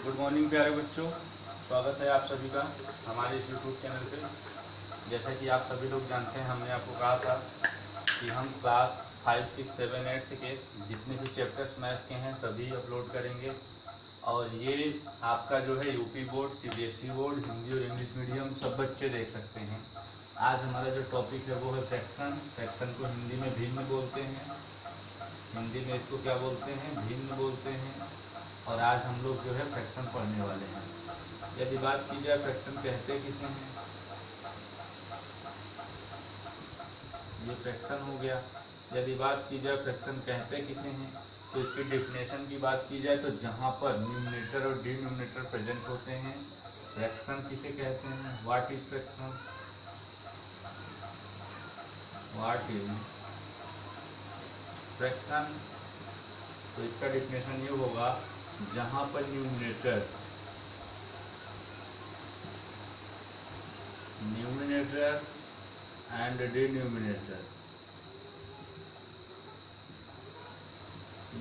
Good morning प्यारे बच्चों, स्वागत है आप सभी का हमारे इस यूट्यूब चैनल पे। जैसा कि आप सभी लोग जानते हैं, हमने आपको कहा था कि हम क्लास 5, 6, 7, 8 के जितने भी चैप्टर्स मैथ के हैं सभी अपलोड करेंगे। और ये आपका जो है UP board, CBSE board, Hindi और इंग्लिश मीडियम सब बच्चे देख सकते हैं। आज हमारा जो टॉपिक है वो है फ्रैक्शन। फ्रैक्शन को हिंदी में भिन्न बोलते हैं, हिंदी में इसको क्या बोलते हैं, भिन्न बोलते हैं। और आज हम लोग जो है फ्रैक्शन पढ़ने वाले हैं। यदि बात की जाए फ्रैक्शन कहते किसे हैं, ये फ्रैक्शन हो गया। यदि बात की जाए फ्रैक्शन कहते किसे हैं, तो इसकी डेफिनेशन की बात की जाए तो जहाँ पर न्यूमरेटर और डिनोमिनेटर प्रेजेंट होते हैं, फ्रैक्शन किसे कहते हैं। What is fraction, what is fraction. तो इसका डेफिनेशन ये होगा, जहाँ पर न्यूमरेटर एंड डिनोमिनेटर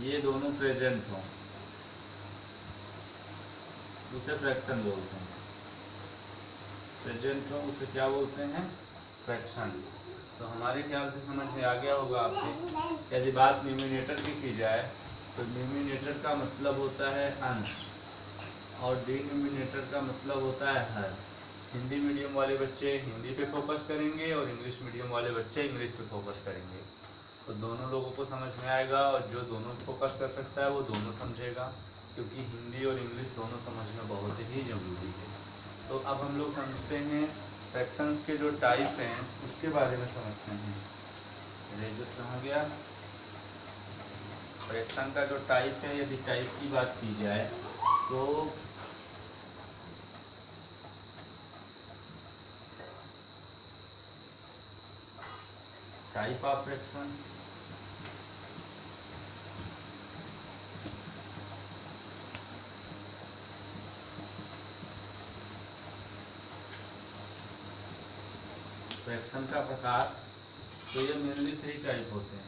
ये दोनों प्रेजेंट हों, उसे फ्रैक्शन बोलते हैं। प्रेजेंट हो उसे क्या बोलते हैं, फ्रैक्शन। तो हमारे ख्याल से समझ में आ गया होगा आपके। यदि बात न्यूमिनेटर की जाए तो न्यूमिनेटर का मतलब होता है अंश और डिनोमिनेटर का मतलब होता है हर। हिंदी मीडियम वाले बच्चे हिंदी पे फोकस करेंगे और इंग्लिश मीडियम वाले बच्चे इंग्लिश पे फोकस करेंगे। तो दोनों लोगों को समझ में आएगा, और जो दोनों फोकस कर सकता है वो दोनों समझेगा, क्योंकि हिंदी और इंग्लिश दोनों समझना बहुत ही ज़रूरी है। तो अब हम लोग समझते हैं फ्रैक्शंस के जो टाइप हैं उसके बारे में समझते हैं। इरेजर कहाँ गया। फ्रैक्शन का जो टाइप है, यदि टाइप की बात की जाए तो टाइप ऑफ फ्रैक्शन, फ्रैक्शन का प्रकार, तो ये मेनली 3 टाइप होते हैं।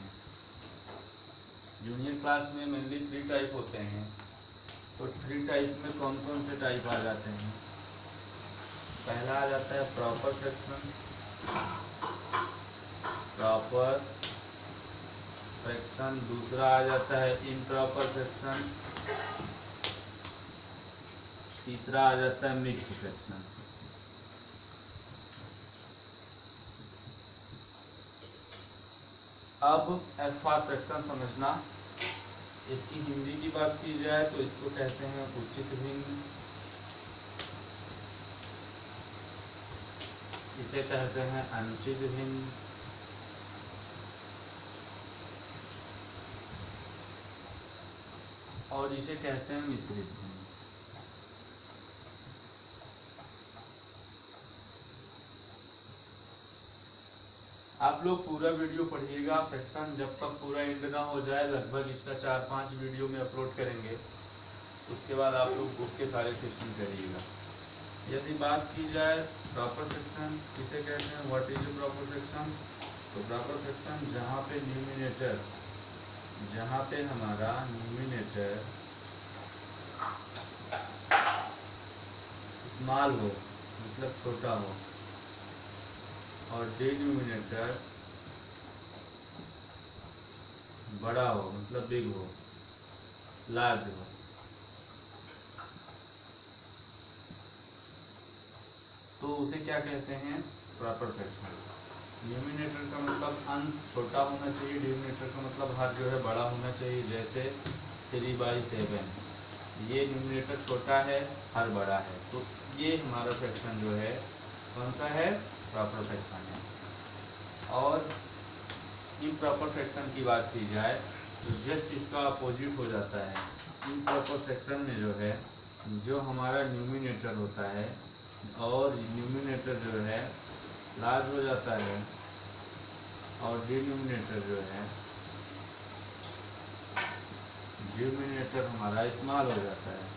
जूनियर क्लास में मेनली 3 टाइप होते हैं। तो 3 टाइप में कौन कौन से टाइप आ जाते हैं। पहला आ जाता है प्रॉपर फ्रैक्शन, प्रॉपर फ्रैक्शन। दूसरा आ जाता है इम्प्रॉपर फ्रैक्शन। तीसरा आ जाता है मिक्स्ड फ्रैक्शन। अब एफ-आर फ्रैक्शन समझना। इसकी हिंदी की बात की जाए तो इसको कहते हैं उचित भिन्न, इसे कहते हैं अनुचित भिन्न, और इसे कहते हैं मिश्रित भिन्न। आप लोग पूरा वीडियो पढ़िएगा। फ्रैक्शन जब तक पूरा एंड ना हो जाए, लगभग इसका 4-5 वीडियो में अपलोड करेंगे। उसके बाद आप लोग बुक के सारे क्वेश्चन करिएगा। यदि बात की जाए प्रॉपर फ्रैक्शन किसे कहते हैं, what is a proper fraction. तो प्रॉपर फ्रैक्शन जहाँ पे न्यूमिनेटर, जहाँ पे हमारा न्यूमिनेटर स्मॉल हो मतलब छोटा हो, और डिनोमिनेटर बड़ा हो मतलब बिग हो, लार्ज हो। तो उसे क्या कहते हैं, प्रॉपर फ्रैक्शन। न्यूमिनेटर का मतलब अंश छोटा होना चाहिए, डिनोमिनेटर का मतलब हर जो है बड़ा होना चाहिए। जैसे 3/7, ये न्यूमिनेटर छोटा है, हर बड़ा है, तो ये हमारा फ्रैक्शन जो है कौन सा है, प्रॉपर फ्रैक्शन है। और इम्प्रॉपर फ्रैक्शन की बात की जाए तो जस्ट इसका अपोजिट हो जाता है। इम्प्रॉपर फ्रैक्शन में जो है, जो हमारा न्यूमिनेटर होता है और न्यूमिनेटर जो है लार्ज हो जाता है, और डिनोमिनेटर जो है, डिनोमिनेटर हमारा स्मॉल हो जाता है।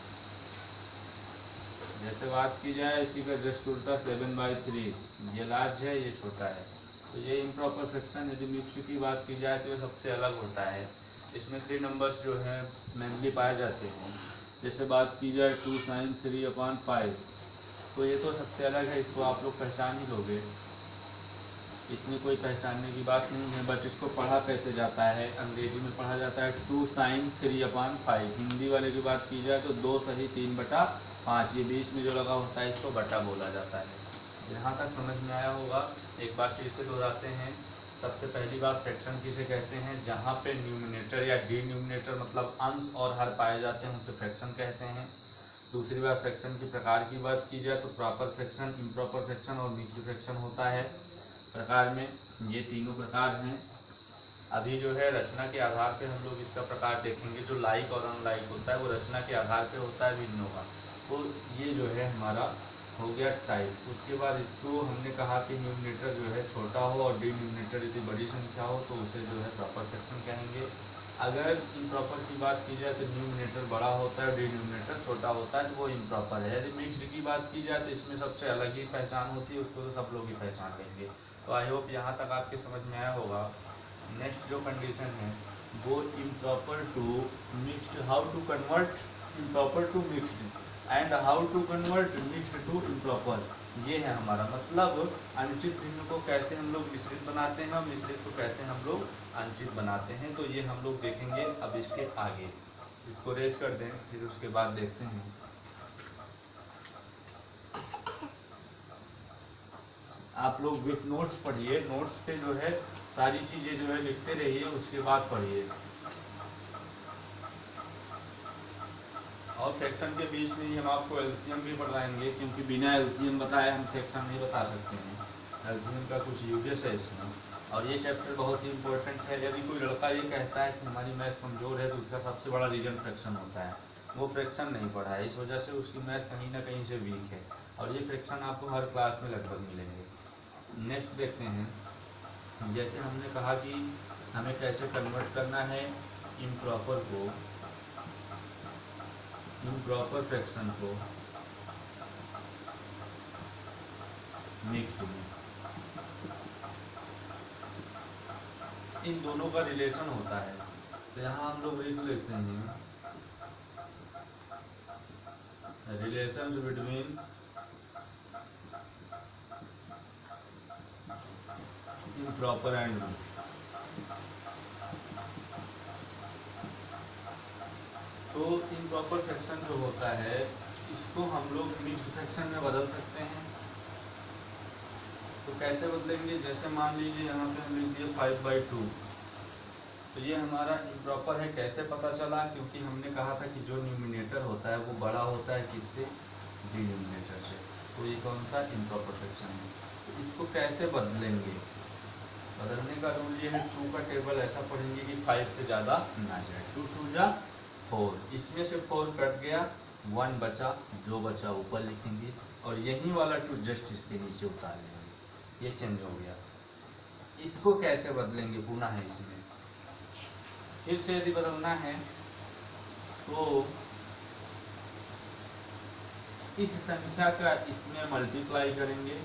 जैसे बात की जाए इसी का जस्ट उल्टा 7/3, ये लार्ज है, ये छोटा है, तो ये इम्प्रॉपर फ्रैक्शन। यदि मिक्स्ड की बात की जाए तो ये सबसे अलग होता है। इसमें 3 नंबर्स जो हैं मेनली पाए जाते हैं। जैसे बात की जाए 2 sin 3/5, तो ये तो सबसे अलग है, इसको आप लोग पहचान ही लोगे, इसमें कोई पहचानने की बात नहीं है। बट इसको पढ़ा कैसे जाता है, अंग्रेजी में पढ़ा जाता है 2 sin 3/5। हिंदी वाले की बात की जाए तो 2 सही 3/5, ये बीच में जो लगा होता है इसको बटा बोला जाता है। यहाँ तक समझ में आया होगा। एक बार फिर से दोहराते हैं। सबसे पहली बात, फ्रैक्शन किसे कहते हैं, जहाँ पे न्यूमिनेटर या डिन्यूमिनेटर मतलब अंश और हर पाए जाते हैं उसे फ्रैक्शन कहते हैं। दूसरी बात, फ्रैक्शन की प्रकार की बात की जाए तो प्रॉपर फ्रैक्शन, इम्प्रॉपर फ्रैक्शन और मिक्स्ड फ्रैक्शन होता है। प्रकार में ये तीनों प्रकार हैं। अभी जो है रचना के आधार पे हम लोग इसका प्रकार देखेंगे। जो लाइक और अनलाइक होता है वो रचना के आधार पे होता है भिन्नों का। तो ये जो है हमारा हो गया टाइप। उसके बाद इसको हमने कहा कि न्यूमिनेटर जो है छोटा हो और डिनोमिनेटर यदि बड़ी संख्या हो तो उसे जो है प्रॉपर फ्रैक्शन कहेंगे। अगर इम्प्रॉपर की बात की जाए तो न्यूमिनेटर बड़ा होता है, डिनोमिनेटर छोटा होता है, तो वो इम्प्रॉपर है। यदि मिक्स्ड की बात की जाए तो इसमें सबसे अलग ही पहचान होती है, उसको तो सब लोग ही पहचान लेंगे। तो आई होप यहाँ तक आपके समझ में आया होगा। नेक्स्ट जो कंडीशन है वो improper to mixed, how to convert improper to mixed and how to convert mixed to improper. ये है हमारा मतलब अनुचित भिन्न को कैसे हम लोग मिश्रित बनाते हैं और मिश्रित को कैसे हम लोग अनुचित बनाते हैं। तो ये हम लोग देखेंगे अब इसके आगे। इसको रेज कर दें, फिर उसके बाद देखते हैं। आप लोग विथ नोट्स पढ़िए, नोट्स पे जो है सारी चीजें जो है लिखते रहिए, उसके बाद पढ़िए। और फ्रैक्शन के बीच में ही हम आपको एलसीएम भी पढ़ाएंगे, क्योंकि बिना एलसीएम बताए हम फ्रैक्शन नहीं बता सकते हैं। एलसीएम का कुछ यूजेस है इसमें, और ये चैप्टर बहुत ही इंपॉर्टेंट है। यदि कोई लड़का ये कहता है कि हमारी मैथ कमज़ोर है तो उसका सबसे बड़ा रीजन फ्रैक्शन होता है। वो फ्रैक्शन नहीं पढ़ा है, इस वजह से उसकी मैथ कहीं ना कहीं से वीक है। और ये फ्रैक्शन आपको हर क्लास में लगभग मिलेंगे। नेक्स्ट देखते हैं। जैसे हमने कहा कि हमें कैसे कन्वर्ट करना है इम्प्रॉपर को, इम्प्रॉपर फ्रैक्शन को मिक्स्ड में, इन दोनों का रिलेशन होता है। तो यहाँ हम लोग लिख लेते हैं relations between improper and mixed. तो इम्प्रॉपर फ्रैक्शन जो होता है इसको हम लोग मिक्स्ड फ्रैक्शन में बदल सकते हैं। तो कैसे बदलेंगे, जैसे मान लीजिए यहाँ पे हम लिख दिए 5/2, तो ये हमारा इम्प्रॉपर है। कैसे पता चला, क्योंकि हमने कहा था कि जो न्यूमिनेटर होता है वो बड़ा होता है किससे, डिनोमिनेटर से। तो ये कौन सा इम्प्रॉपर फ्रैक्शन है। तो इसको कैसे बदलेंगे, बदलने का रूल ये है 2 का टेबल ऐसा पढ़ेंगे कि 5 से ज़्यादा ना जाए। 2 2 जा 4, इसमें से 4 कट गया, 1 बचा, जो बचा ऊपर लिखेंगे और यही वाला 2 जस्ट इसके नीचे उतार लेंगे। ये चेंज हो गया। इसको कैसे बदलेंगे, पुनः है इसमें फिर से यदि बदलना है तो इस संख्या का इसमें मल्टीप्लाई करेंगे।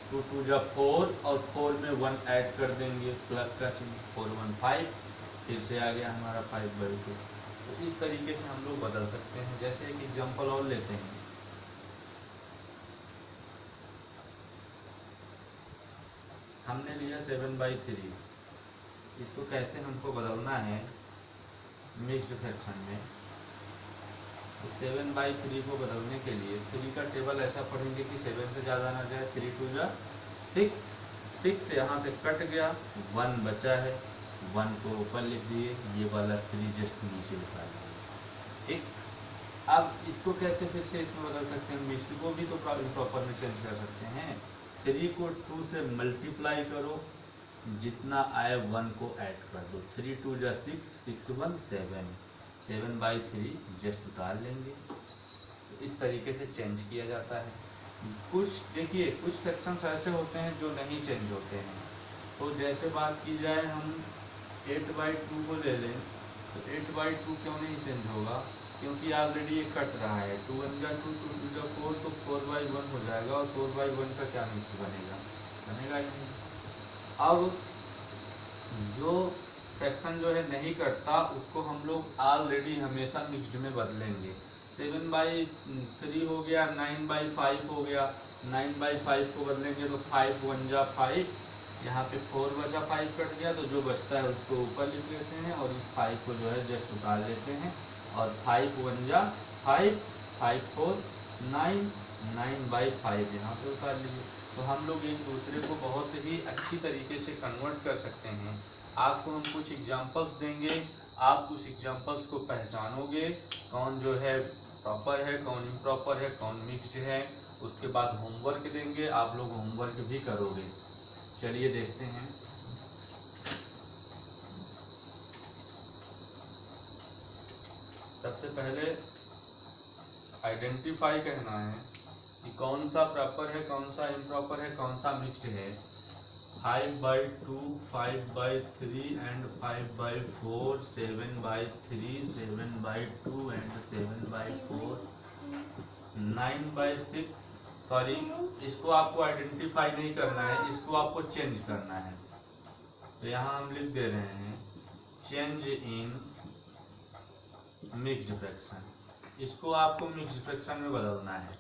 2 2 जा 4 और 4 में 1 ऐड कर देंगे, प्लस का चिन्ह, 4 1 5, फिर से आ गया हमारा 5/2। तो इस तरीके से हम लोग बदल सकते हैं। जैसे एक एग्जाम्पल और लेते हैं। हमने लिया 7/3, इसको कैसे हमको बदलना है मिक्स्ड फ्रैक्शन में। तो 7/3 को बदलने के लिए 3 का टेबल ऐसा पढ़ेंगे कि 7 से ज़्यादा ना जाए। 3 2 जा 6, 6 यहाँ से कट गया, 1 बचा है, 1 को ऊपर लिख दिए, ये वाला 3 जस्ट नीचे उतार दिए। ठीक, अब इसको कैसे फिर से इसमें बदल सकते हैं, मिक्स्ड को भी तो प्रॉपर में चेंज कर सकते हैं। 3 को 2 से मल्टीप्लाई करो, जितना आए 1 को ऐड कर दो। 3 2 जा 6, 6 1 7, 7/3 जस्ट उतार लेंगे। तो इस तरीके से चेंज किया जाता है। कुछ देखिए, कुछ फ्रैक्शंस ऐसे होते हैं जो नहीं चेंज होते हैं। तो जैसे बात की जाए हम 8/2 को ले लें, तो 8/2 क्यों नहीं चेंज होगा, क्योंकि ऑलरेडी ये कट रहा है। 2 1 जा 2, 2 2 जा 4, तो 4/1 हो जाएगा और 4/1 का क्या मिक्स बनेगा, बनेगा ही नहीं। अब जो फ्रैक्शन जो है नहीं कटता उसको हम लोग ऑलरेडी हमेशा मिक्स्ड में बदलेंगे। 7/3 हो गया, 9/5 हो गया। 9/5 को बदलेंगे तो 5 1 जा 5, यहाँ पे 4 बचा, 5 कट गया, तो जो बचता है उसको ऊपर लिख लेते हैं और इस 5 को जो है जस्ट उतार लेते हैं और 5 1 जा 5, 5 4 9, 9/5 यहाँ पे उतार लीजिए। तो हम लोग एक दूसरे को बहुत ही अच्छी तरीके से कन्वर्ट कर सकते हैं। आपको हम कुछ एग्जांपल्स देंगे, आप उस एग्जांपल्स को पहचानोगे, कौन जो है प्रॉपर है, कौन इम्प्रॉपर है, कौन मिक्स्ड है। उसके बाद होमवर्क देंगे, आप लोग होमवर्क भी करोगे। चलिए देखते हैं। सबसे पहले आइडेंटिफाई कहना है कि कौन सा प्रॉपर है, कौन सा इम्प्रॉपर है, कौन सा मिक्स्ड है। 5/2, 5/3 एंड 5/4, 7/3, 7/2 एंड 7/4, 9/6। सॉरी, इसको आपको आइडेंटिफाई नहीं करना है, इसको आपको चेंज करना है। तो यहाँ हम लिख दे रहे हैं चेंज इन मिक्स्ड फ्रैक्शन, इसको आपको मिक्स्ड फ्रैक्शन में बदलना है।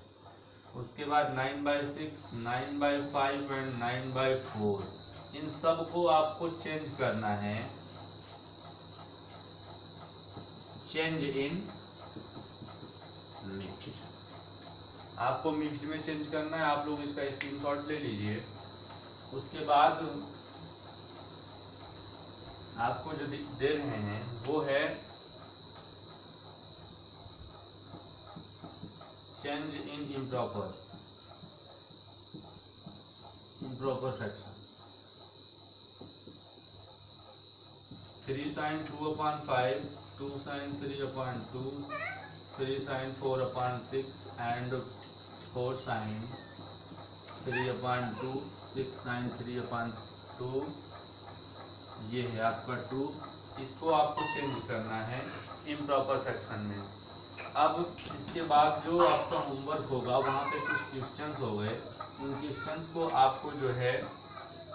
उसके बाद 9/6, 9/5 एंड 9/4, इन सब को आपको चेंज करना है चेंज इन मिक्स्ड। आपको मिक्स्ड में चेंज करना है, आप लोग इसका स्क्रीनशॉट ले लीजिए। उसके बाद आपको जो दे रहे हैं वो है change in improper fraction. 3 sin 2/5, 2 sin 3/2, 3 sin 4/6 and 4 sin 3/2, 6 sin 3/2, ये है आपका 2। इसको आपको चेंज करना है इम्प्रॉपर फ्रैक्शन में। अब इसके बाद जो आपका होमवर्क होगा वहाँ पे कुछ क्वेश्चंस हो गए, उन क्वेश्चंस को आपको जो है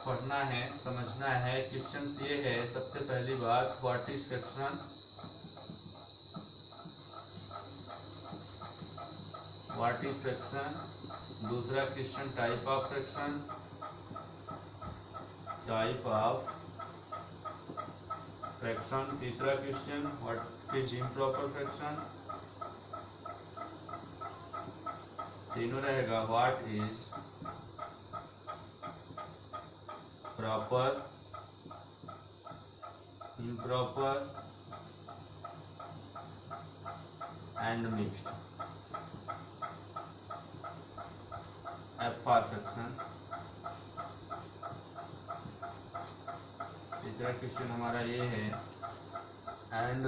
पढ़ना है, समझना है। क्वेश्चंस ये है, सबसे पहली बात what is fraction, what is fraction. दूसरा question type of fraction, type of fraction. तीसरा question what is improper fraction. तीनों रहेगा what is proper, improper and mixed. F for fraction. तीसरा क्वेश्चन हमारा ये है एंड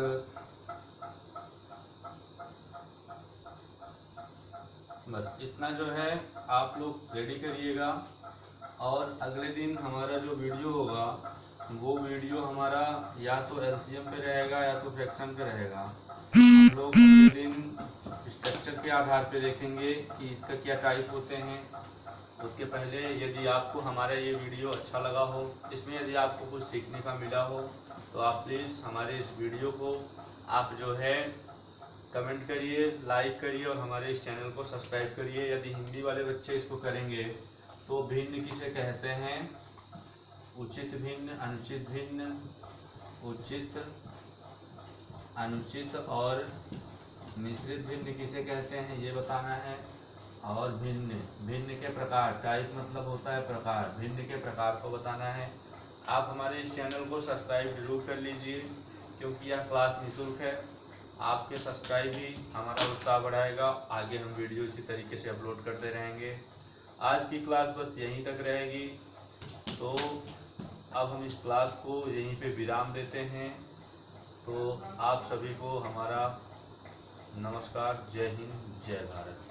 बस इतना जो है आप लोग रेडी करिएगा। और अगले दिन हमारा जो वीडियो होगा वो वीडियो हमारा या तो एलसीएम पे रहेगा या तो फ्रैक्शन पे रहेगा। हम लोग अगले दिन स्ट्रक्चर के आधार पे देखेंगे कि इसका क्या टाइप होते हैं। उसके पहले यदि आपको हमारा ये वीडियो अच्छा लगा हो, इसमें यदि आपको कुछ सीखने का मिला हो, तो आप प्लीज़ हमारे इस वीडियो को आप जो है कमेंट करिए, लाइक करिए और हमारे इस चैनल को सब्सक्राइब करिए। यदि हिंदी वाले बच्चे इसको करेंगे तो भिन्न किसे कहते हैं, उचित भिन्न, अनुचित भिन्न, उचित, अनुचित और मिश्रित भिन्न किसे कहते हैं ये बताना है। और भिन्न, भिन्न के प्रकार, टाइप मतलब होता है प्रकार, भिन्न के प्रकार को बताना है। आप हमारे इस चैनल को सब्सक्राइब जरूर कर लीजिए क्योंकि यह क्लास निःशुल्क है। आपके सब्सक्राइब ही हमारा उत्साह बढ़ाएगा, आगे हम वीडियो इसी तरीके से अपलोड करते रहेंगे। आज की क्लास बस यहीं तक रहेगी, तो अब हम इस क्लास को यहीं पे विराम देते हैं। तो आप सभी को हमारा नमस्कार, जय हिंद, जय भारत।